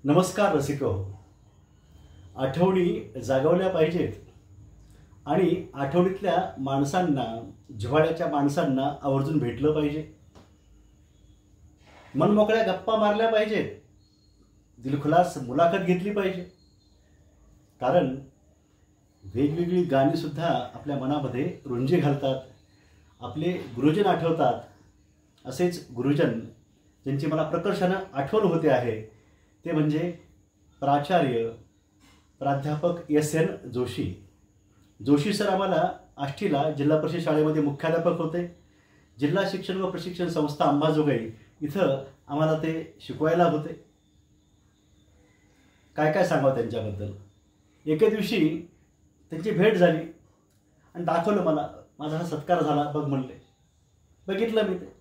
नमस्कार रसिको. आठवणी जागवल्या पाहिजेत आणि आठवणीतल्या माणसांना, जिव्हाळ्याच्या माणसांना आवर्जून भेटलं पाहिजे. मनमोकळ्या गप्पा मारल्या पाहिजेत, दिलखुलास मुलाखत घेतली पाहिजे. कारण वेगवेगळी गाणी सुद्धा आपल्या मनामध्ये रुंजी घालतात. आपले गुरुजन आठवतात. असेच गुरुजन ज्यांची मला प्रकर्षानं आठवण होते आहे ते म्हणजे प्राचार्य प्राध्यापक एस.एन. जोशी. जोशी सर आम्हाला आष्टीला जिल्हा परिषद शाळेमध्ये मुख्याध्यापक होते. जिल्हा शिक्षण व प्रशिक्षण संस्था अंबाजोगाई इथं आम्हाला ते शिकवायला होते. काय काय सांगावं त्यांच्याबद्दल. एके दिवशी त्यांची भेट झाली आणि दाखवलं मला. माझा हा सत्कार झाला बघ म्हणले. बघितलं मी ते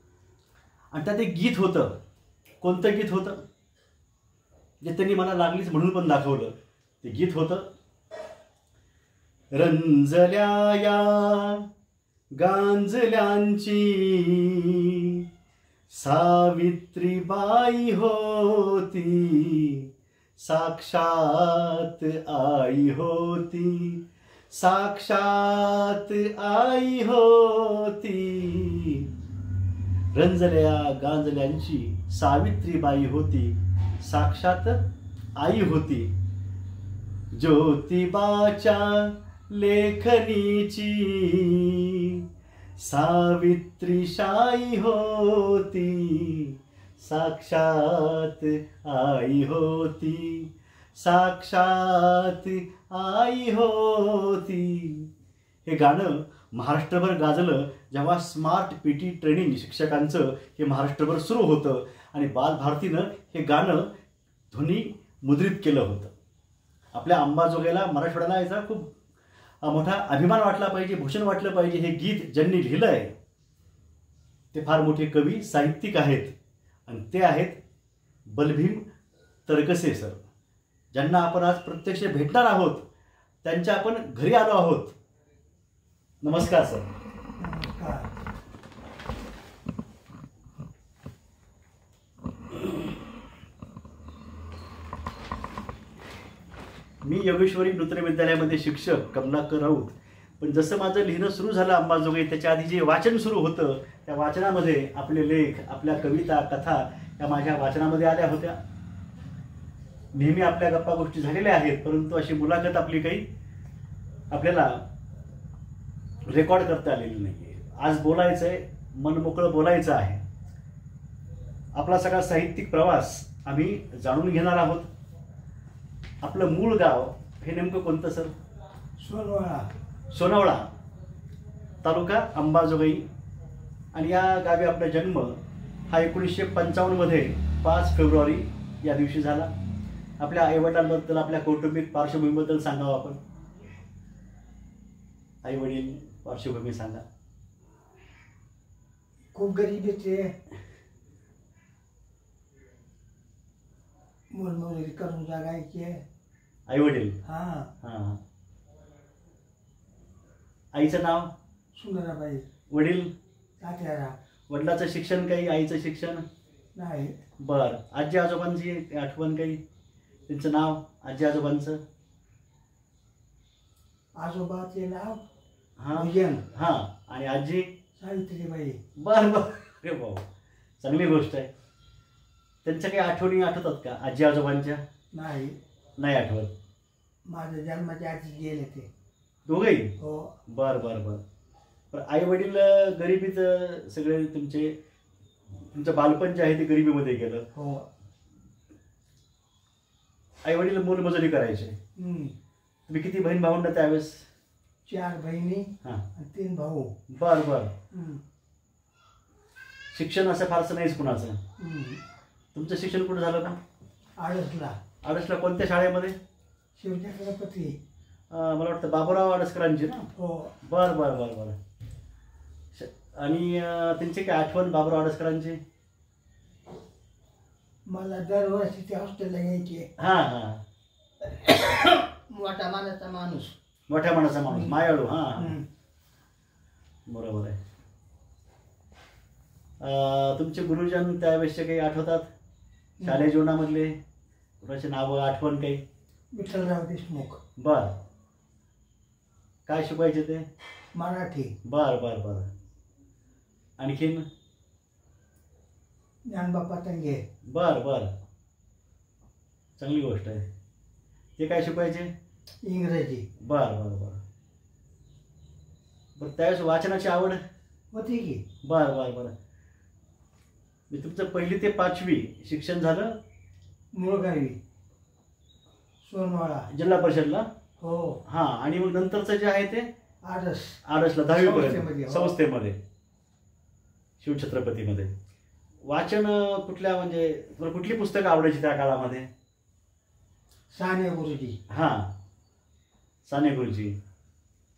आणि त्यात एक गीत होतं. कोणतं गीत होतं जे त्यांनी मला लागलीच म्हणून पण दाखवलं. ते गीत होतं, रंजल्या या गांजल्यांची सावित्रीबाई होती, साक्षात आई होती, साक्षात आई होती. रंजल्या गांजल्यांची सावित्रीबाई होती, साक्षात आई होती. ज्योतिबाच्या लेखनीची सावित्रीशाई होती, साक्षात आई होती, साक्षात आई होती. हे गाणं महाराष्ट्रभर गाजलं जेव्हा स्मार्ट पीटी ट्रेनिंग शिक्षकांचं हे महाराष्ट्रभर सुरू होतं आणि बालभारतीनं हे गाणं ध्वनी मुद्रित केलं होतं. आपल्या अंबाजोगाईला, मराठवाड्याला याचा खूप मोठा अभिमान वाटला पाहिजे, भूषण वाटलं पाहिजे. हे गीत ज्यांनी लिहिलं आहे ते फार मोठे कवी, साहित्यिक आहेत आणि ते आहेत बलभीम तरकसे सर, ज्यांना आपण आज प्रत्यक्ष भेटणार आहोत. त्यांच्या आपण घरी आलो आहोत. नमस्कार सर. नमस्कार. मी योगेश्वरी नूतन विद्यालयामध्ये शिक्षक कमलाकर राऊत. पण जसं माझं लिहिणं सुरू झालं अंबाजोगाई, त्याच्या आधी जे वाचन सुरू होतं त्या वाचनामध्ये आपले लेख, आपल्या कविता, कथा या माझ्या वाचनामध्ये आल्या होत्या. नेहमी आपल्या गप्पा गोष्टी झालेल्या आहेत, परंतु अशी मुलाखत आपली काही आपल्याला रेकॉर्ड करता आलेली नाही. आज बोलायचं आहे, मन मोकळं बोलायचं आहे. आपला सगळा साहित्यिक प्रवास आम्ही जाणून घेणार आहोत. आपलं मूळ गाव हे नेमकं कोणतं सर? सोनवळा. सोनवळा तालुका अंबाजोगाई. आणि या गावी आपला जन्म हा 1955 मध्ये 5 फेब्रुवारी या दिवशी झाला. आपल्या आईवडिलांबद्दल, आपल्या कौटुंबिक पार्श्वभूमीबद्दल सांगावं आपण. आई वडील पार्श्वभूमी सांगा. खूप गरिबीचे, मोलमजुरी करून जगायचे. आई वडील. हा. हां. आईचं नाव? सुंदराबाई. वडील? तात्यारा. वडिलाचं शिक्षण काही, आईचं शिक्षण नाही. बर. आजी आजोबांची आठवण काही, त्यांचं नाव, आजी आजोबांचं? आजोबाचे नाव हां भजन. हां. आणि आजी? सावित्रीबाई. बर बर. अरे भाऊ, चांगली गोष्ट आहे. त्यांच्या काही आठवणी आठवतात का आजी आजोबांच्या? नाही. नाही आठवत. माझ्या जन्माच्या आधी गेले ते दोघेही? हो. बर बर बर. पण आई वडील गरिबीत सगळे तुमचं बालपण जे आहे ते गरिबीमध्ये गेलं. हो. आई वडील मोलमजुरी करायचे. तुम्ही किती बहीण भावंड त्यावेळेस? 4 बहिणी हां. आणि 3 भाऊ. बर बर. शिक्षण असं फारसं नाहीच कुणाचं. तुमचं शिक्षण कुठं झालं का? आडसला. आडसला कोणत्या शाळेमध्ये? शिवचक्रपती. मला वाटतं बाबूराव आडसकरांची ना? हो. बर बर बर बर. आणि त्यांची काय आठवण बाबूराव आडसकरांची? मला दरवर्षी ते हॉस्टेलला यायचे. हां हां. मोठा मानाचा माणूस. मोठ्या माणसाचा माणूस, मायाळू. हां बरोबर आहे. तुमचे गुरुजन त्यावेळेसचे काही आठवतात शालेय जीवनामधले? कोणाचे नावं आठवण काही? विठ्ठलराव देशमुख. बर. काय शिकवायचे ते? मराठी. बर बर बर. आणखीन? ज्ञानबापा तंगे. बर बर, चांगली गोष्ट आहे. ते काय शिकवायचे? इंग्रजी. बर बर बर. बरं, त्यावेळेस वाचनाची आवड होती की. बर बर बर. मी तुमचं 1ली ते 5वी शिक्षण झालं मुळगावी सोनवाडा. जिल्हा परिषदला? हो. हां. आणि मग नंतरचं जे आहे ते आडस. आडसला 10वी संस्थेमध्ये, पर्यंत हो. संस्थेमध्ये शिवछत्रपतीमध्ये. वाचन कुठल्या म्हणजे तुम्हाला कुठली पुस्तकं आवडायची त्या काळामध्ये? साने गुरुजी. हां, साने गुरुजी.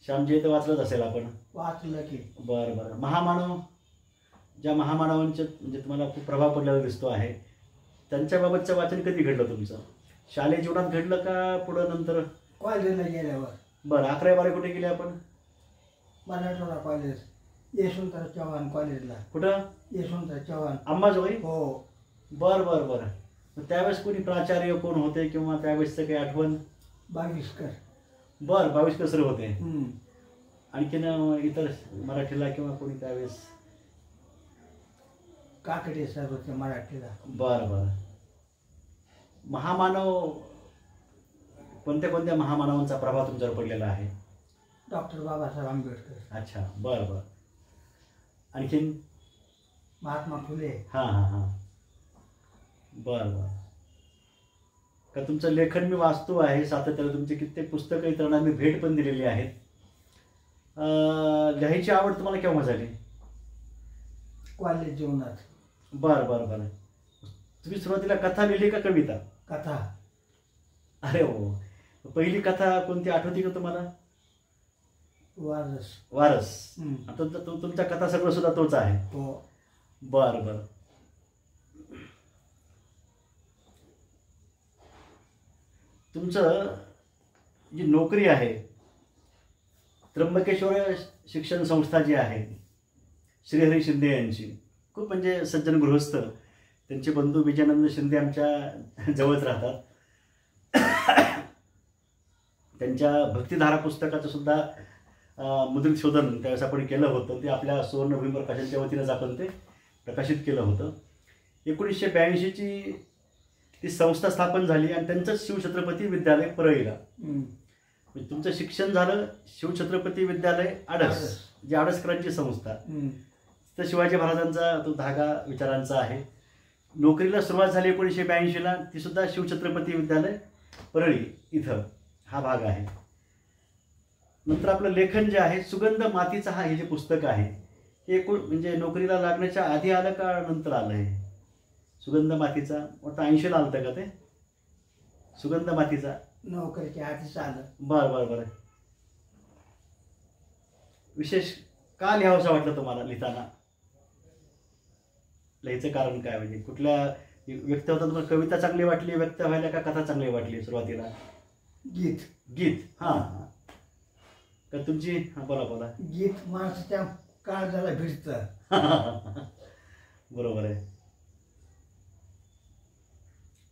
श्यामजी तर वाचलंच असेल आपण. वाचलं की. बरं बरं. महामानव, ज्या महामानवांचे म्हणजे तुम्हाला खूप प्रभाव पडलेला दिसतो आहे, त्यांच्याबाबतचं वाचन कधी घडलं तुमचं? शालेय जीवनात घडलं का पुढं नंतर? कॉलेजला गेल्यावर. बरं. 11वी-12वी कुठे गेले आपण? मराठवाडा कॉलेज, यशवंतराव चव्हाण कॉलेजला. कुठं? यशवंतराव चव्हाण. अंबाजोगाई? हो. बरं बरं बरं. मग त्यावेळेस कोणी प्राचार्य कोण होते किंवा त्यावेळेसचं काही आठवण? बावीसकर. बरं, 22 सर होते. हम्म. आणखीन इतर मराठीला किंवा कोणी त्यावेळेस? काकडे सर होते मराठीला. बरं बरं. महामानव, कोणत्या कोणत्या महामानवांचा प्रभाव तुमच्यावर पडलेला आहे? डॉक्टर बाबासाहेब आंबेडकर. अच्छा, बरं बरं. आणखीन? महात्मा फुले. हां हां हां. बरं बरं. का तुमचं लेखन मी वाचतो आहे सातत्याने, तुमचे कित्येक पुस्तकं इतरांना मी भेट पण दिलेली आहेत. लिहायची आवड तुम्हाला केव्हा झाली? कॉलेज जीवनात. बरं बरं बरं. तुम्ही सुरुवातीला कथा लिहिली का कविता? कथा. अरे हो. पहिली कथा कोणती आठवती का तुम्हाला? वारस. वारस. हम्म. आता तुमच्या कथा सगळं सुद्धा तोच आहे. हो. बरं बरं. तुमचं जी नोकरी आहे, त्र्यंबकेश्वर शिक्षण संस्था जी आहे श्रीहरी शिंदे यांची, खूप म्हणजे सज्जन गृहस्थ, त्यांचे बंधू विजयानंद शिंदे आमच्या जवळच राहतात. त्यांच्या भक्तिधारा पुस्तकाचं सुद्धा मुद्रित शोधन त्यावेळेस आपण केलं होतं. ते आपल्या सुवर्णभूमी प्रकाशनच्या वतीनंच आपण ते प्रकाशित केलं होतं. 1982ची ती संस्था स्थापन झाली आणि त्यांचंच शिवछत्रपती विद्यालय परळीला. म्हणजे तुमचं शिक्षण झालं शिवछत्रपती विद्यालय आडस, जी आडसकरांची संस्था. तर शिवाजी महाराजांचा तो धागा विचारांचा आहे. नोकरीला सुरुवात झाली 1982ला, ती सुद्धा शिवछत्रपती विद्यालय परळी इथं हा भाग आहे. नंतर आपलं लेखन जे आहे, सुगंध मातीचा हे जे पुस्तक आहे, हे म्हणजे नोकरीला लागण्याच्या आधी आलं का नंतर आलं? हे सुगंध मातीचा वाटतं 80ला आलं का ते? सुगंध मातीचा नोकरीच्या आधीच आलं. बरं बरं बरं. विशेष का लिहावंसं वाटलं तुम्हाला लिहिताना? लिहायचं कारण काय? म्हणजे कुठल्या व्यक्त होता तुम्हाला? कविता चांगली वाटली व्यक्त व्हायला का कथा चांगली वाटली सुरुवातीला? गीत. गीत. हां हां. का तुमची? हां, बोला बोला. गीत माणसाच्या काळजाला भिडतं. बरोबर आहे,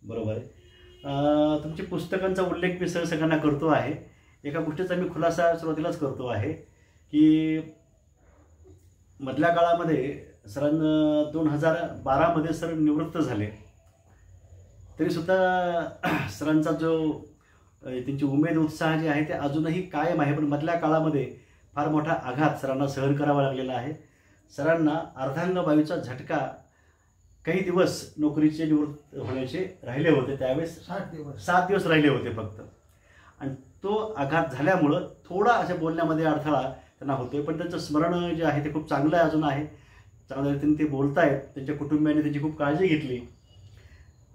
बरोबर आहे. तुमच्या पुस्तकांचा उल्लेख मी सगळ्यांना करतो आहे. एका गोष्टीचा मी खुलासा सुरुवातीलाच करतो आहे की मधल्या काळामध्ये सरांना 2012मध्ये सर निवृत्त झाले, तरीसुद्धा सरांचा जो त्यांची उमेद उत्साह जे आहे ते अजूनही कायम आहे. पण मधल्या काळामध्ये फार मोठा आघात सरांना सहन करावा लागलेला आहे. सरांना अर्धांगवायूचा झटका काही दिवस नोकरीचे निवृत्त होण्याचे राहिले होते. त्यावेळेस 7 दिवस राहिले होते फक्त. आणि तो आघात झाल्यामुळं थोडा अशा बोलण्यामध्ये अडथळा त्यांना होतोय. पण त्यांचं स्मरण जे आहे ते खूप चांगलं अजून आहे. चांगल्या रीतीने ते बोलतायत. त्यांच्या कुटुंबियांनी त्यांची खूप काळजी घेतली.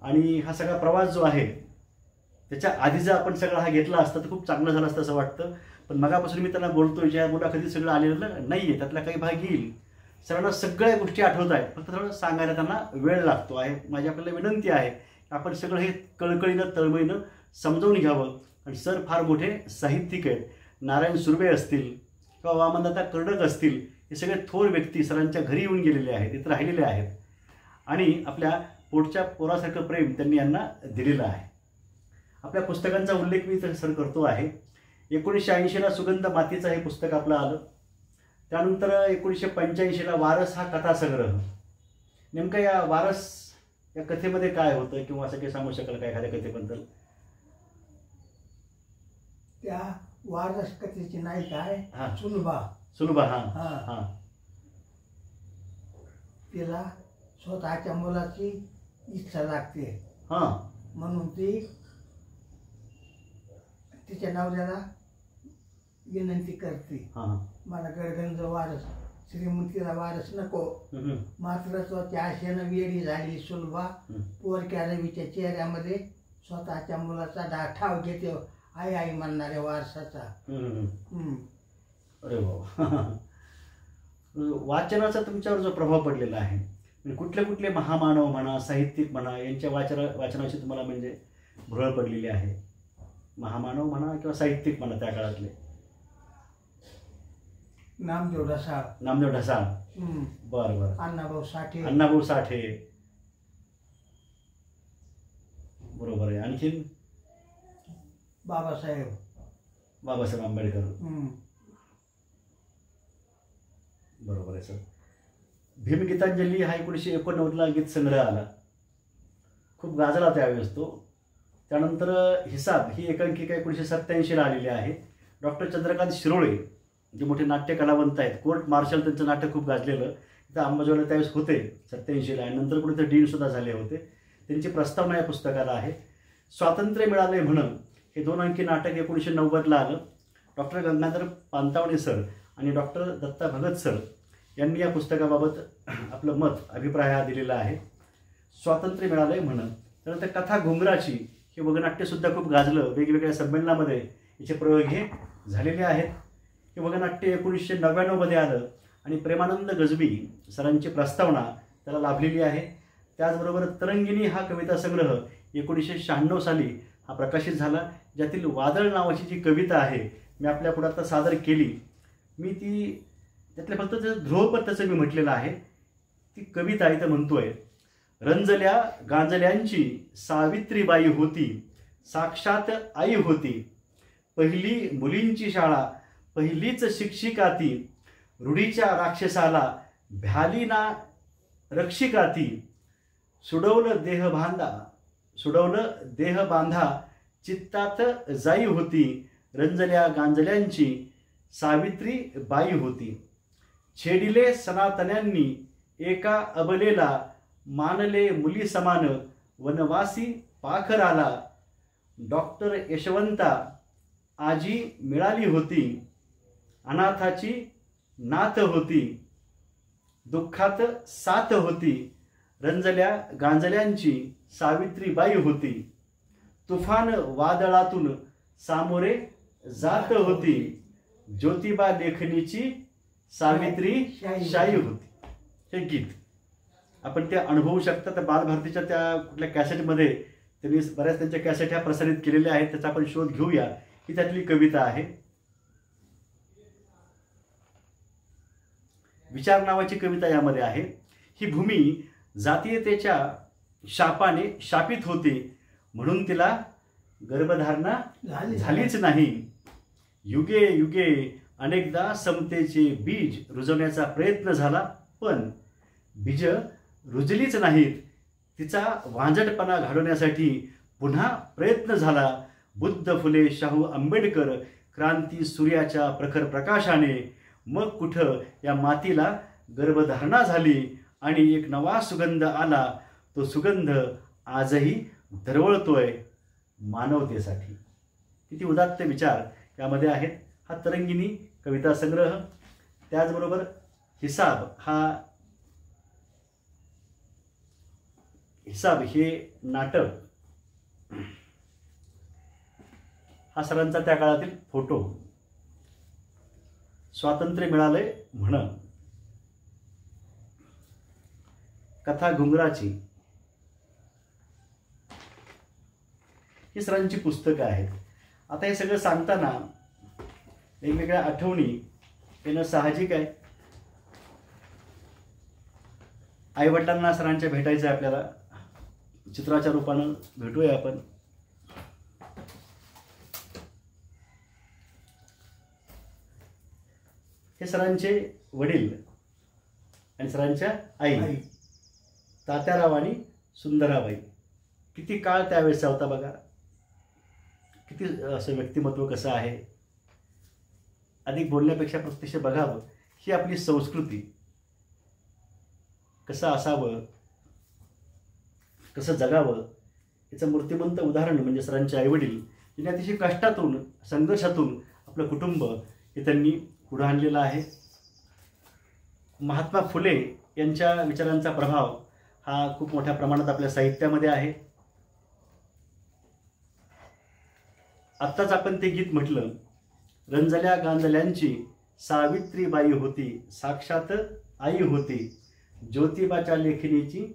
आणि हा सगळा प्रवास जो आहे त्याच्या आधी जर आपण सगळा हा घेतला असता तर खूप चांगलं झालं असतं असं वाटतं. पण मगापासून मी त्यांना बोलतोय, ज्या मुलाखतीत सगळं आलेलं नाही आहे त्यातला काही भाग येईल. सरांना सगळ्या गोष्टी आठवत आहेत, फक्त थोडं सांगायला त्यांना वेळ लागतो आहे. माझी आपल्याला विनंती आहे आपण सगळं हे कळकळीनं तळमळीनं समजावून घ्यावं. आणि सर फार मोठे साहित्यिक आहेत. नारायण सुर्वे असतील किंवा वामनदादा कर्डक असतील, हे सगळे थोर व्यक्ती सरांच्या घरी येऊन गेलेले आहेत, इथं राहिलेले आहेत. आणि आपल्या पोटच्या पोरासारखं प्रेम त्यांनी यांना दिलेलं आहे. आपल्या पुस्तकांचा उल्लेख मी सर करतो आहे. 1980ला सुगंध मातीचं हे पुस्तक आपलं आलं. त्यानंतर 1985ला वारस हा कथासंग्रह. नेमकं या वारस या कथेमध्ये काय होतं किंवा असं काही सांगू शकाल का एखाद्या कथेबद्दल? त्या वारस कथेची नायिका हा. आहे सुलभा. सुलभा. हा. हां तिला स्वतःच्या मुलाची इच्छा लागते, हां म्हणून ती तिच्या नवऱ्याला विनंती करते, हां मला गडगंज वारस, श्रीमंतीला वारस नको. हम्म. मात्र तो त्या आशेनं वेडी झाली सुलभा पोरक्या रवीच्या चेहऱ्यामध्ये स्वतःच्या मुलाचा ठाव घेते, आई आई म्हणणाऱ्या वारसाचा. हम्म. अरे बाबा. वाचनाचा तुमच्यावर जो प्रभाव पडलेला आहे, म्हणजे कुठले कुठले महामानव म्हणा, साहित्यिक म्हणा, यांच्या वाचनाची तुम्हाला म्हणजे भुरळ पडलेली आहे? महामानव म्हणा किंवा साहित्यिक म्हणा त्या काळातले. नामदेव ढसाळ. नामदेव ढसाळ. बरं बरं. अण्णाभाऊ साठे. अण्णाभाऊ साठे. बरोबर आहे. आणखीन? बाबासाहेब आंबेडकर. बरोबर आहे सर. भीमगीतांजली हा 1989ला गीत संग्रह आला, खूप गाजला त्यावेळेस तो. त्यानंतर हिसाब ही एकांकिका 1987ला आलेली आहे. डॉक्टर चंद्रकांत शिरोळे जे मोठे नाट्य कलावंत आहेत, कोर्ट मार्शल त्यांचं नाटक खूप गाजलेलं, तिथं अंबाजोगाईला त्यावेळेस होते 87ला, आणि नंतर कुठे डीन सुद्धा झाले होते. त्यांची प्रस्तावना या पुस्तकाला आहे. स्वातंत्र्य मिळाले म्हणून हे 2 अंकी नाटक 1990ला आलं. डॉक्टर गंगाधर पानतावणे सर आणि डॉक्टर दत्ता भगत सर यांनी या पुस्तकाबाबत आपलं मत, अभिप्राय हा दिलेला आहे. स्वातंत्र्य मिळालंय म्हणून. त्यानंतर कथा घुंगराची हे वगनाट्यसुद्धा खूप गाजलं, वेगवेगळ्या संमेलनामध्ये याचे प्रयोग हे झालेले आहेत. हे वगनाट्य 1999मध्ये आलं आणि प्रेमानंद गजबी सरांची प्रस्तावना त्याला लाभलेली आहे. त्याचबरोबर तरंगिणी हा कविता संग्रह 1996 साली हा प्रकाशित झाला, ज्यातील वादळ नावाची जी कविता आहे मी आपल्या पुढे आता सादर केली. मी ती त्यातलं फक्त ध्रुवपद त्याचं मी म्हटलेलं आहे. ती कविता इथं म्हणतोय, रंजल्या गांजल्यांची सावित्रीबाई होती, साक्षात आई होती, पहिली मुलींची शाळा, पहिलीच शिक्षिका ती, रूढीच्या राक्षसाला भ्याली ना रक्षिका ती, सुडवलं देह बांधा चित्तात जाई होती, रंजल्या गांजल्यांची सावित्री बाई होती, छेडिले सनातन्यांनी एका अबलेला, मानले मुली समान वनवासी पाखराला, डॉक्टर यशवंता आजी मिळाली होती, अनाथाची नाथ होती, दुःखात साथ होती, रंजल्या गांजल्यांची सावित्रीबाई होती, तुफान वादळातून सामोरे जात होती, ज्योतिबा लेखनीची सावित्री शाही होती. हे गीत आपण ते अनुभवू शकता. त्या बालभारतीच्या त्या कुठल्या कॅसेटमध्ये त्यांनी बऱ्याच त्यांच्या कॅसेट ह्या प्रसारित केलेल्या आहेत, त्याचा आपण शोध घेऊया. ही त्यातली कविता आहे. विचार नावाची कविता यामध्ये आहे. ही भूमी जातीयतेच्या शापाने शापित होती, म्हणून तिला गर्भधारणा झालीच नाही. युगे युगे अनेकदा समतेचे बीज रुजवण्याचा प्रयत्न झाला, पण बीज रुजलीच नाहीत. तिचा वांजटपणा घडवण्यासाठी पुन्हा प्रयत्न झाला. बुद्ध, फुले, शाहू, आंबेडकर, क्रांती सूर्याच्या प्रखर प्रकाशाने मग कुठं या मातीला गर्भधारणा झाली आणि एक नवा सुगंध आला. तो सुगंध आजही दरवळतोय मानवतेसाठी. किती उदात्त विचार यामध्ये आहेत. हा तरंगिणी कविता संग्रह. त्याचबरोबर हिसाब हे नाटक, हा सरांचा त्या काळातील फोटो. स्वातंत्र्य मिळालंय म्हण, कथा घुंगराची, ही सरांची पुस्तकं आहेत. आता हे सगळं सांगताना वेगवेगळ्या आठवणी येणं साहजिक आहे. आईवडिलांना सरांच्या भेटायचं आहे आपल्याला, चित्राच्या रूपानं भेटूया आपण. हे सरांचे वडील आणि सरांच्या आई तात्याराव आणि सुंदराबाई. किती काळ त्यावेळेचा होता बघा, किती असं व्यक्तिमत्व कसं आहे. अधिक बोलण्यापेक्षा प्रत्यक्ष बघावं ही आपली संस्कृती. कसं असावं, कसं जगावं याचं मूर्तिमंत उदाहरण म्हणजे सरांचे आईवडील, ज्यांनी अतिशय कष्टातून संघर्षातून आपलं कुटुंब हे त्यांनी पुढं आणलेलं आहे. महात्मा फुले यांच्या विचारांचा प्रभाव हा खूप मोठ्या प्रमाणात आपल्या साहित्यामध्ये आहे. आत्ताच आपण ते गीत म्हटलं, रंजल्या गांजल्यांची सावित्रीबाई होती, साक्षात आई होती, ज्योतिबाच्या लेखिनीची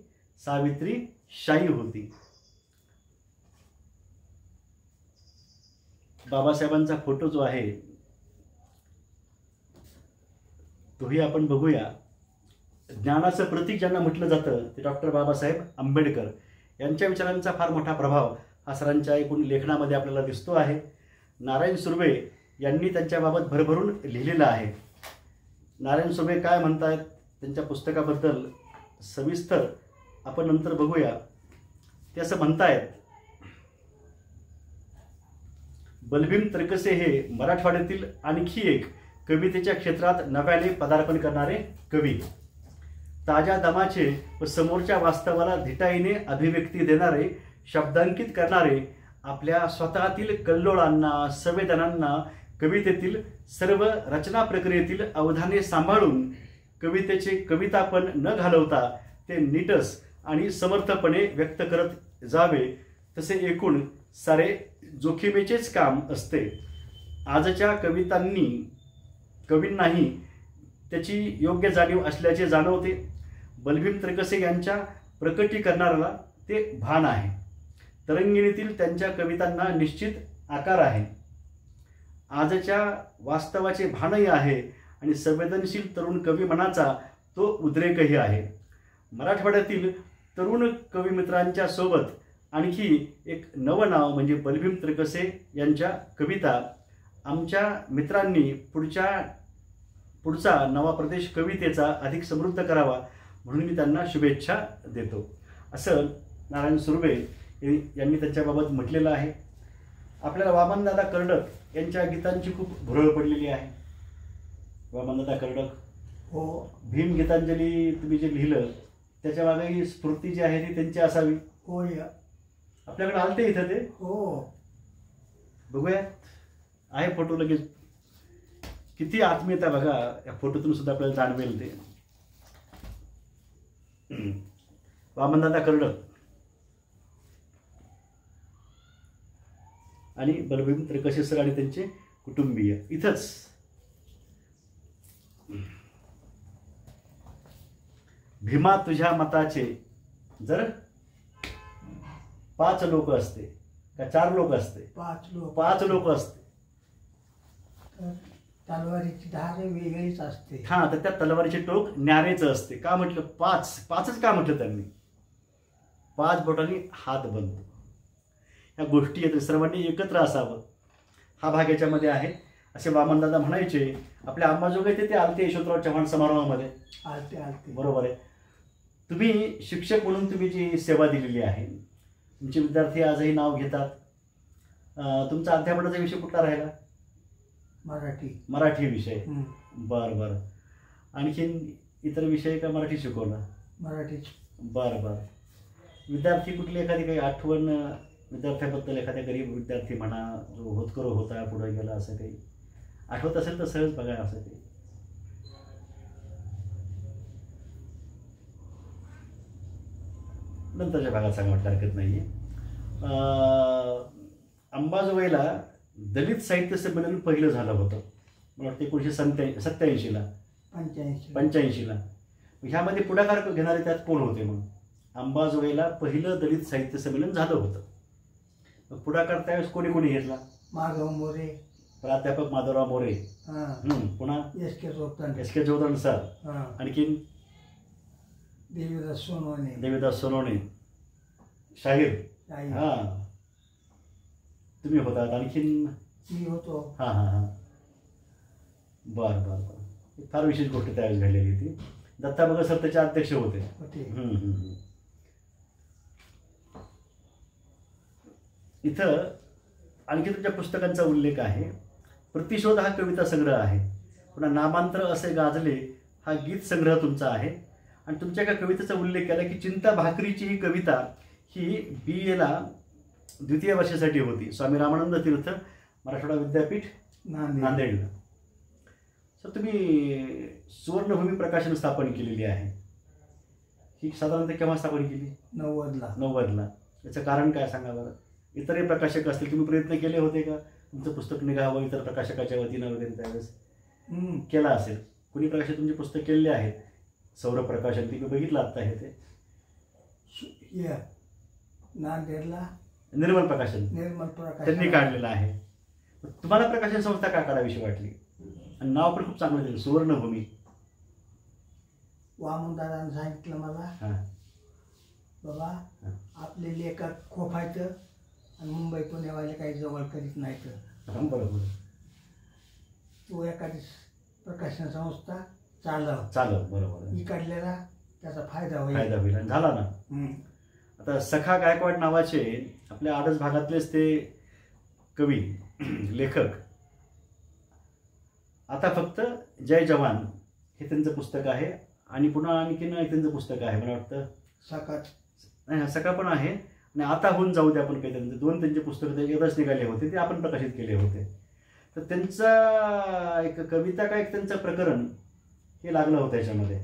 सावित्री शाई होती. बाबासाहेबांचा फोटो जो आहे तोही आपण बघूया. ज्ञानाचं प्रतीक ज्यांना म्हटलं जातं ते डॉक्टर बाबासाहेब आंबेडकर यांच्या विचारांचा फार मोठा प्रभाव हा सरांच्या एकूण लेखनामध्ये आपल्याला दिसतो आहे. नारायण सुर्वे यांनी त्यांच्याबाबत भरभरून लिहिलेलं आहे. नारायण सुर्वे काय म्हणतात त्यांच्या पुस्तकाबद्दल सविस्तर आपण नंतर बघूया. ते असं म्हणतायत, बलभीम तर्कसे हे मराठवाड्यातील आणखी एक कवितेच्या क्षेत्रात नव्याने पदार्पण करणारे कवी. ताज्या दमाचे व समोरच्या वास्तवाला धिटाईने अभिव्यक्ती देणारे, शब्दांकित करणारे, आपल्या स्वतःतील कल्लोळांना संवेदनांना कवितेतील सर्व रचना प्रक्रियेतील अवधाने सांभाळून कवितेचे कवितापण न घालवता ते नीटस आणि समर्थपणे व्यक्त करत जावे, तसे एकूण सारे जोखीमेचेच काम असते. आजच्या कवींनाही त्याची योग्य जाणीव असल्याचे जाणवते. बलभीम तर्कसे यांच्या प्रकटीकरणाला ते भान आहे. तरंगिणीतील त्यांच्या कवितांना निश्चित आकार आहे. आजच्या वास्तवाचे भानही आहे आणि संवेदनशील तरुण कवी मनाचा तो उद्रेकही आहे. मराठवाड्यातील तरुण कविमित्रांच्या सोबत आणखी एक नवं नाव म्हणजे बलभीम तर्कसे यांच्या कविता. आमच्या मित्रांनी पुढचा नवा प्रदेश कवितेचा अधिक समृद्ध करावा म्हणून मी त्यांना शुभेच्छा देतो, असं नारायण सुर्वे यांनी त्यांच्याबाबत म्हटलेलं आहे. आपल्याला वामनदादा कर्डक यांच्या गीतांची खूप भुरळ पडलेली आहे. वामनदादा कर्डक हो, भीम गीतांजली तुम्ही जे लिहिलं त्याच्या मागे स्फूर्ती जी आहे ती त्यांची असावी. होय, आपल्याकडे आलते इथं ते. हो, बघूया, आहे फोटो लगेच. किती आत्मीयता बघा या फोटोतून सुद्धा आपल्याला जाणवेल ते. वामनदादा कर्डक आणि बलभीम तर्कसे सर आणि त्यांचे कुटुंबीय इथंच. भीमा तुझ्या मताचे जर 5 लोक असते का 4 लोक असते? 5 लोक असते. तलवारीची धार वेगळीच असते. हा, तर त्या तलवारीचे टोक न्यारेचं असते. का म्हटलं 5च का म्हटलं त्यांनी? 5 बोटांनी हात बनतो. ह्या गोष्टी आहेत, सर्वांनी एकत्र असावं हा भाग याच्यामध्ये आहे असे वामनदादा म्हणायचे. आपल्या अंबाजोगाई ते आलते यशवंतराव चव्हाण समारोहामध्ये. आलते. बरोबर आहे. तुम्ही शिक्षक म्हणून तुम्ही जी सेवा दिलेली आहे, तुमचे विद्यार्थी आजही नाव घेतात. तुमचा अध्यापनाचा विषय कुठला राहिला? मराठी विषय. बरं. आणखीन इतर विषय का मराठी शिकवला? मराठीच. बरं. विद्यार्थी कुठली एखादी काही आठवण विद्यार्थ्याबद्दल, एखाद्या गरीब विद्यार्थी म्हणा जो होतकरू होता पुढे गेला, असं काही आठवत असेल तर सहज बघा. असं काही नंतरच्या भागात सांगा, हरकत नाहीये. अंबाजोगाईला दलित साहित्य संमेलन पहिलं झालं होतं, मला वाटतं 1987ला 85ला. ह्यामध्ये पुढाकार घेणारे त्यात कोण होते? मग अंबाजोगाईला पहिलं दलित साहित्य संमेलन झालं होतं. मग पुढाकार त्यावेळेस कोणी घेतला? माधव मोरे, प्राध्यापक माधवराव मोरे, पुन्हा एस के जोदन सर, आणखीन देवीदास सोनवणे, शाहीर. हा, तुम्ही होतात. आणखीन मी होतो. हा. बरं. फार विशेष गोष्ट त्यावेळेस घडलेली होती. दत्ता भगत सर त्याचे अध्यक्ष होते. इथं आणखी तुमच्या पुस्तकांचा उल्लेख आहे. प्रतिशोध हा कविता संग्रह आहे. पुन्हा नामांतर असे गाजले हा गीत संग्रह तुमचा आहे. आणि तुमच्या एका कवितेचा उल्लेख केला की चिंता भाकरीची ही कविता ही BA ला द्वितीय वर्षासाठी होती. स्वामी रामानंद तीर्थ मराठवाडा विद्यापीठ नांदेडला. सर तुम्ही सुवर्णभूमी प्रकाशन स्थापन केलेली आहे. ही साधारणतः केव्हा स्थापन केली? 90ला. याचं कारण काय सांगा बरं. इतरही प्रकाशक असतील, तुम्ही प्रयत्न केले होते का तुमचं पुस्तक निघावं इतर प्रकाशकाच्या वतीनं वगैरे त्यावेळेस? केला असेल. कुणी प्रकाशक तुमचे पुस्तक केलेले आहेत. सौरभ प्रकाशन तुम्ही बघितलं आत्ता आहे ते नांदेडला निर्मल प्रकाशन त्यांनी काढलेलं आहे. तुम्हाला प्रकाशन संस्था का काढावीशी वाटली? आणि नाव पण खूप चांगलं दिलं, सुवर्णभूमी. वामनदादांनी सांगितलं मला, बाबा आपले लेखक खोपायचं आणि मुंबई पुण्यावाले काही जवळ करीत नाही तर बरोबर तो एखादी प्रकाशन संस्था चालव बरोबर इकडलेला त्याचा फायदा होईल आणि झाला ना. आता सखा गायकवाड नावाचे आपल्या आडस भागातलेच ते कवी लेखक आता फक्त जय जवान हे त्यांचं पुस्तक आहे. आणि पुन्हा आणखीन त्यांचं पुस्तक आहे मला वाटतं सखा पण आहे. आणि आता होऊन जाऊ दे आपण काही त्यांचे 2 त्यांचे पुस्तकं एकदाच निघाले होते ते आपण प्रकाशित केले होते. तर त्यांचा एक कविता का एक त्यांचं प्रकरण हे लागलं होतं याच्यामध्ये.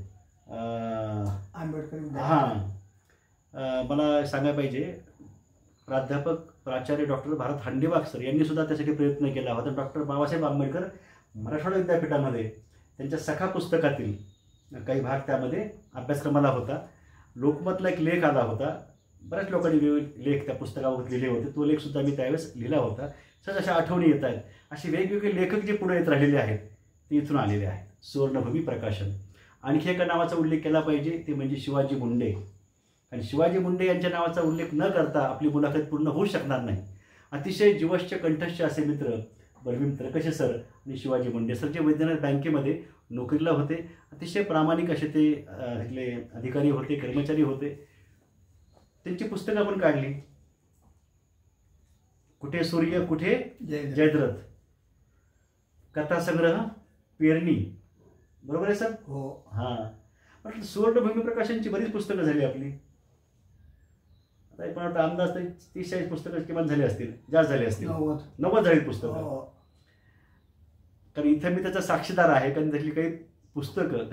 आंबेडकर मला सांगायला पाहिजे प्राध्यापक प्राचार्य डॉक्टर भारत हांडेबाग सर यांनी सुद्धा त्यासाठी प्रयत्न केला होता. डॉक्टर बाबासाहेब आंबेडकर मराठवाडा विद्यापीठामध्ये त्यांच्या सखा पुस्तकातील काही भाग त्यामध्ये अभ्यासक्रमाला होता. लोकमतला एक लेख आला होता. बऱ्याच लोकांनी लेख त्या पुस्तकावर लिहिले होते. तो लेख सुद्धा मी त्यावेळेस लिहिला होता. सहज अशा आठवणी येत आहेत. असे वेगवेगळे लेखक जे पुढे येत राहिलेले आहेत ते इथून आलेले आहेत. सुवर्णभूमी प्रकाशन. आणखी एका नावाचा उल्लेख केला पाहिजे ते म्हणजे शिवाजी मुंडे. आणि शिवाजी मुंडे यांच्या नावाचा उल्लेख न करता आपली मुलाखत पूर्ण होऊ शकणार नाही. अतिशय जीवश्च कंठस्थ असे मित्र बलवीन तरकशे सर आणि शिवाजी मुंडे सर जे वैद्यनाथ बँकेमध्ये नोकरीला होते. अतिशय प्रामाणिक असे ते तिथले अधिकारी होते, कर्मचारी होते. त्यांची पुस्तकं आपण काढली. कुठे सूर्य कुठे जयद्रथ, कथासंग्रह पेरणी, बरोबर आहे सर? हो. म्हटलं सुवर्णभूमी प्रकाशनची बरीच पुस्तकं झाली आपली. आता पण आता अंदाज तरी 30-40 पुस्तकं किमान झाली असतील, जास्त झाली असतील. 90 झाली पुस्तकं. कारण इथं मी त्याचा साक्षीदार आहे. कारण त्यातली काही पुस्तकं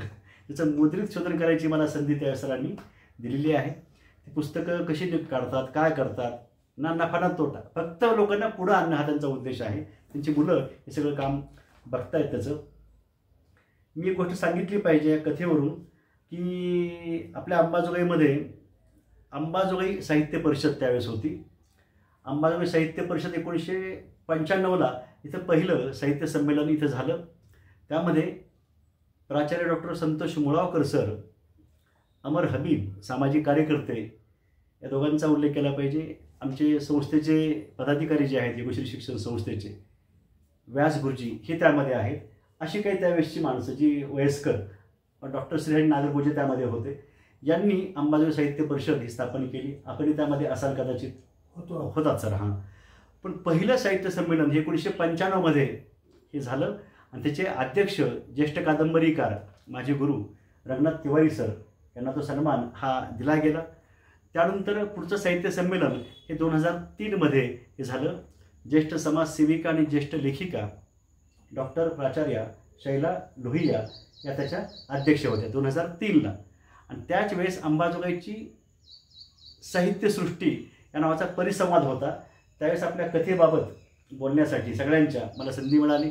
त्याचं मुद्रित शोधन करायची मला संधी त्या सरांनी दिलेली आहे. ती पुस्तकं कशी काढतात, काय करतात, ना नफा ना तोटा, फक्त लोकांना पुढं आणणं हा त्यांचा उद्देश आहे. त्यांची मुलं हे सगळं काम बघतायत त्याचं. मी एक गोष्ट सांगितली पाहिजे या कथेवरून की आपल्या अंबाजोगाईमध्ये अंबाजोगाई साहित्य परिषद त्यावेळेस होती. अंबाजोगाई साहित्य परिषद 1995ला इथं पहिलं साहित्य संमेलन इथं झालं. त्यामध्ये प्राचार्य डॉक्टर संतोष मुळावकर सर, अमर हबीब सामाजिक कार्यकर्ते या दोघांचा उल्लेख केला पाहिजे. आमचे संस्थेचे पदाधिकारी जे आहेत योगश्री शिक्षण संस्थेचे व्यास गुरुजी हे त्यामध्ये आहेत. अशी काही त्यावेळेसची माणसं जी वयस्कर डॉक्टर श्रीहरी नागरगोजे त्यामध्ये होते. यांनी अंबाजोगाई साहित्य परिषद ही स्थापन केली. आपण त्यामध्ये असाल कदाचित होतात सर. पण पहिलं साहित्य संमेलन हे 1995मध्ये हे झालं. आणि त्याचे अध्यक्ष ज्येष्ठ कादंबरीकार माझे गुरु रंगनाथ तिवारी सर यांना तो सन्मान हा दिला गेला. त्यानंतर पुढचं साहित्य संमेलन हे 2003मध्ये हे झालं. ज्येष्ठ समाजसेविका आणि ज्येष्ठ लेखिका डॉक्टर प्राचार्या शैला लोहिया या त्याच्या अध्यक्ष होत्या 2003ला. आणि त्याच वेळेस अंबाजोगाईची साहित्यसृष्टी या नावाचा परिसंवाद होता. त्यावेळेस आपल्या कथेबाबत बोलण्यासाठी सगळ्यांच्या मला संधी मिळाली.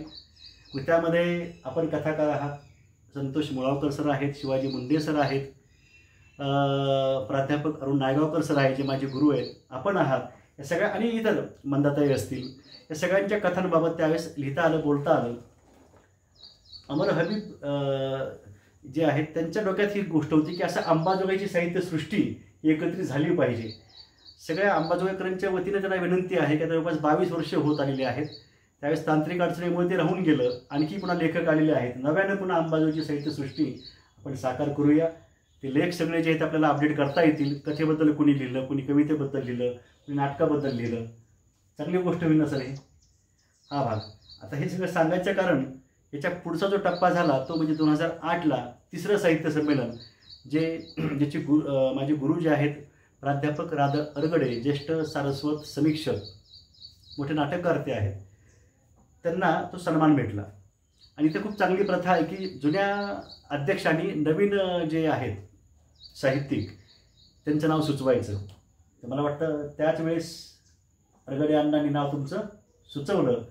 त्यामध्ये आपण कथाकार आहात, संतोष मुळावकर सर आहेत, शिवाजी मुंडे सर आहेत, प्राध्यापक अरुण नायगावकर सर आहेत जे माझे गुरु आहेत, आपण आहात, या सगळ्या आणि इतर मंदाताई असतील, या सगळ्यांच्या कथांबाबत त्यावेळेस लिहिता आलं, बोलता आलं. अमर हबीब जे आहेत त्यांच्या डोक्यात ही गोष्ट होती की असं अंबाजोगाईची साहित्यसृष्टी एकत्रित झाली पाहिजे. सगळ्या अंबाजोगाईकरांच्या वतीने त्यांना विनंती आहे की आता जवळपास 22 वर्ष होत आलेली आहेत. त्यावेळेस तांत्रिक अडचणीमुळे ते राहून गेलं. आणखी पुन्हा लेखक आलेले आहेत. नव्यानं पुन्हा अंबाजोगाईची साहित्यसृष्टी आपण साकार करूया. ते लेख सगळे जे आहेत आपल्याला अपडेट करता येतील. कथेबद्दल कुणी लिहिलं, कुणी कवितेबद्दल लिहिलं, कुणी नाटकाबद्दल लिहिलं. चांगली गोष्ट होईल ना सर हे, हा भाग. आता हे सगळं सांगायचं कारण याच्या पुढचा जो टप्पा झाला तो म्हणजे 2008ला तिसरं साहित्य संमेलन, ज्याचे माझे गुरु जे आहेत प्राध्यापक राधा अरगडे, ज्येष्ठ सारस्वत समीक्षक, मोठे नाटककार ते आहेत, त्यांना तो सन्मान भेटला. आणि इथे खूप चांगली प्रथा आहे की जुन्या अध्यक्षांनी नवीन जे आहेत साहित्यिक त्यांचं नाव सुचवायचं. तर मला वाटतं त्याच वेळेस अरगडे अण्णांनी नाव तुमचं सुचवलं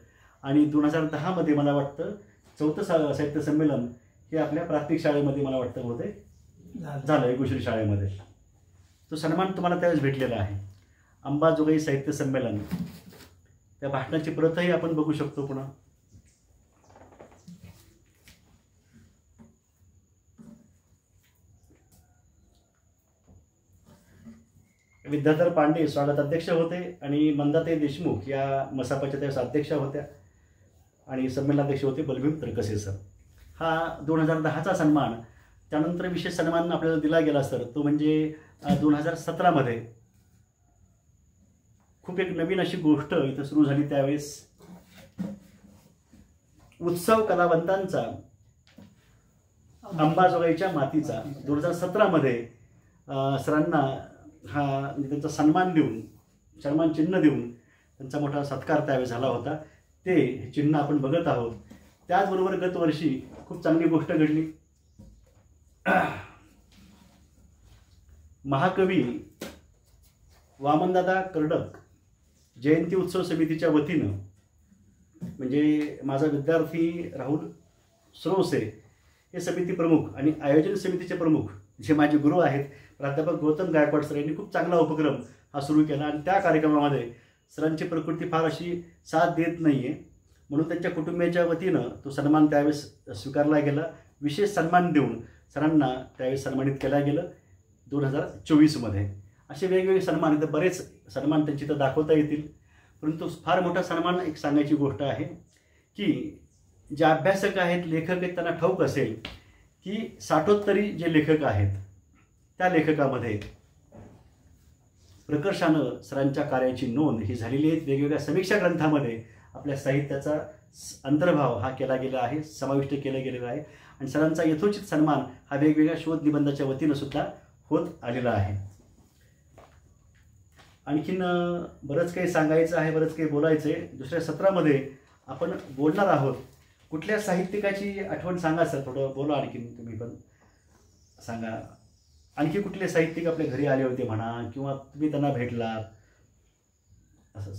आणि 2010मध्ये मला वाटतं 4थं साहित्य संमेलन हे आपल्या प्राथमिक शाळेमध्ये मला वाटतं होते झालं, एकुश्री शाळेमध्ये. तो सन्मान तुम्हाला त्यावेळेस भेटलेला आहे. अंबाजोगाई साहित्य संमेलन, त्या भाषणाची प्रतही आपण बघू शकतो पुन्हा. विद्याधर पांडे स्वागत अध्यक्ष होते आणि मंदाताई देशमुख या मसापाच्या त्यावेळेस अध्यक्षा होत्या आणि संमेलनाध्यक्ष होते बलभीम तरकसे सर. हा 2010चा सन्मान. त्यानंतर विशेष सन्मान आपल्याला दिला गेला सर तो म्हणजे 2017मध्ये खूप एक नवीन अशी गोष्ट इथं सुरू झाली. त्यावेळेस उत्सव कलावंतांचा अंबाजोगाईच्या मातीचा 2017मध्ये सरांना हा म्हणजे त्यांचा सन्मान देऊन, सन्मान चिन्ह देऊन त्यांचा मोठा सत्कार त्यावेळेस झाला होता. ते चिन्ह आपण बघत आहोत. त्याचबरोबर गतवर्षी खूप चांगली गोष्ट घडली. महाकवी वामनदादा कर्डक जयंती उत्सव समितीच्या वतीनं, म्हणजे माझा विद्यार्थी राहुल सुरवसे हे समिती प्रमुख आणि आयोजन समितीचे प्रमुख जे माझे गुरु आहेत प्राध्यापक गौतम गायकवाड सर यांनी खूप चांगला उपक्रम हा सुरू केला. आणि त्या कार्यक्रमामध्ये सरांची प्रकृती फार अशी साथ देत नाही आहे म्हणून त्यांच्या कुटुंबियाच्या वतीनं तो सन्मान त्यावेळेस स्वीकारला गेला. विशेष सन्मान देऊन सरांना त्यावेळेस सन्मानित केलं गेलं 2024मध्ये. असे वेगवेगळे सन्मान, इथं बरेच सन्मान त्यांची इथं दाखवता येतील. परंतु फार मोठा सन्मान एक सांगायची गोष्ट आहे की जे अभ्यासक आहेत, लेखक आहेत, त्यांना ठाऊक असेल की 60 जे लेखक आहेत त्या लेखकामध्ये प्रकर्षानं सरांच्या कार्याची नोंद ही झालेली आहे. वेगवेगळ्या समीक्षा ग्रंथामध्ये आपल्या साहित्याचा अंतर्भाव हा केला गेला आहे, समाविष्ट केला गेलेला आहे. आणि सरांचा यथोचित सन्मान हा वेगवेगळ्या शोध निबंधाच्या वतीनं सुद्धा होत आलेला आहे. आणखीन बरंच काही सांगायचं आहे, बरंच काही बोलायचं आहे. दुसऱ्या सत्रामध्ये आपण बोलणार आहोत. कुठल्या साहित्यिकाची आठवण सांगा सर, थोडं बोला. आणखीन तुम्ही पण सांगा. आणखी कुठले साहित्यिक आपल्या घरी आले होते म्हणा, किंवा तुम्ही त्यांना भेटलात असं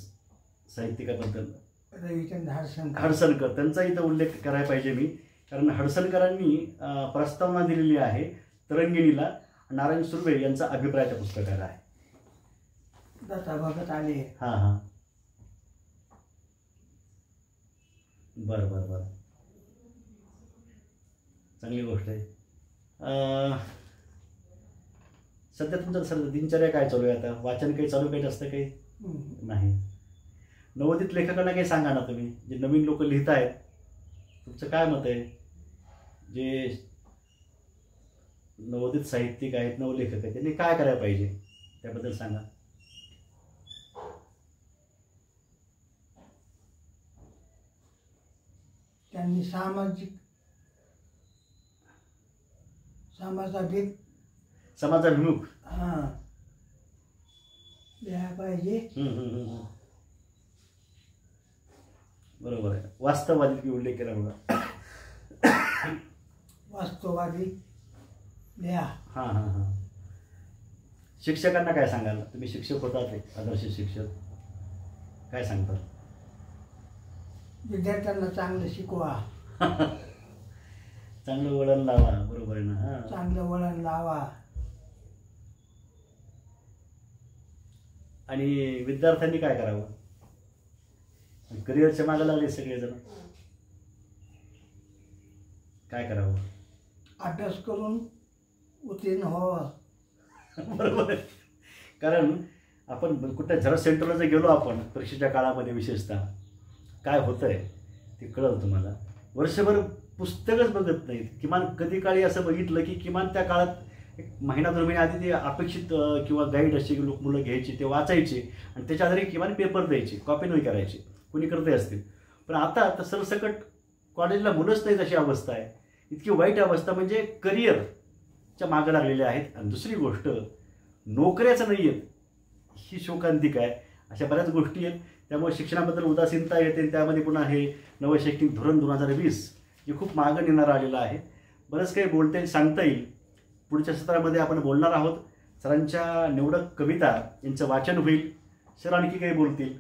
साहित्यिकाबद्दल. रविचंद्र हडसनकर, त्यांचा इथं उल्लेख करायला पाहिजे मी, कारण हडसनकरांनी प्रस्तावना दिलेली आहे तरंगिणीला. नारायण सुर्वे यांचा अभिप्राय त्या पुस्तकाला आहे. दत्ता भगत आले. हां हां, बरं बरं बरं, चांगली गोष्ट आहे. सध्या तुमचं सर दिनचर्या काय चालू आहे? आता वाचन काही चालू, काही जास्त काही नाही? नवोदित लेखकांना काही सांगा ना तुम्ही, जे नवीन लोक लिहित आहेत, तुमचं काय मत आहे? जे नवोदित साहित्यिक आहेत, नवलेखक आहेत, त्यांनी काय करायला पाहिजे त्याबद्दल सांगा. त्यांनी समाजाभिमुख लिहायला पाहिजे. बरोबर आहे. वास्तववादी उल्लेख केला बघा. वास्तववादी लिहा. हां हां हां. शिक्षकांना काय सांगाल? तुम्ही शिक्षक होतात, आदर्श शिक्षक, काय सांगतात? विद्यार्थ्यांना चांगलं शिकवा, चांगलं वळण लावा. बरोबर आहे ना? हां, चांगलं वळण लावा. आणि विद्यार्थ्यांनी काय करावं? करिअरच्या मागे लागले सगळेजण, काय करावं? अभ्यास करून उत्तीर्ण व्हावं. बरोबर आहे. कारण आपण कुठल्या जरा सेंटरला जर गेलो आपण परीक्षेच्या काळामध्ये विशेषतः, काय होतं आहे ते कळलं तुम्हाला. वर्षभर पुस्तकच बघत नाहीत. किमान कधी काळी असं बघितलं की किमान त्या काळात एक महिना 2 महिने आधी ते अपेक्षित किंवा गाईड असे मुलं घ्यायचे, ते वाचायचे आणि त्याच्या आधारे किमान पेपर द्यायचे, कॉपी नाही करायची. कोणी करते असतील. पण आता तर सरसकट कॉलेजला मुलंच नाहीत अशी अवस्था आहे. इतकी वाईट अवस्था म्हणजे करिअरच्या मागं लागलेले आहेत. आणि दुसरी गोष्ट नोकऱ्याचं नाही आहेत, ही शोकांतिक आहे. अशा बऱ्याच गोष्टी आहेत. त्यामुळे शिक्षणाबद्दल उदासीनता येते. त्यामध्ये पुन्हा हे नवं शैक्षणिक धोरण 2020 जे खूप मागं नेणारं आलेलं आहे. बरंच काही बोलता येईल, सांगता येईल. पुढच्या सत्रामध्ये आपण बोलणार आहोत. सरांच्या निवडक कविता यांचं वाचन होईल. सर आणखी काही बोलतील,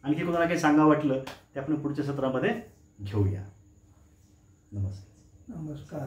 आणखी कोणाला काही सांगावं वाटलं ते आपण पुढच्या सत्रामध्ये घेऊया. नमस्कार. नमस्कार.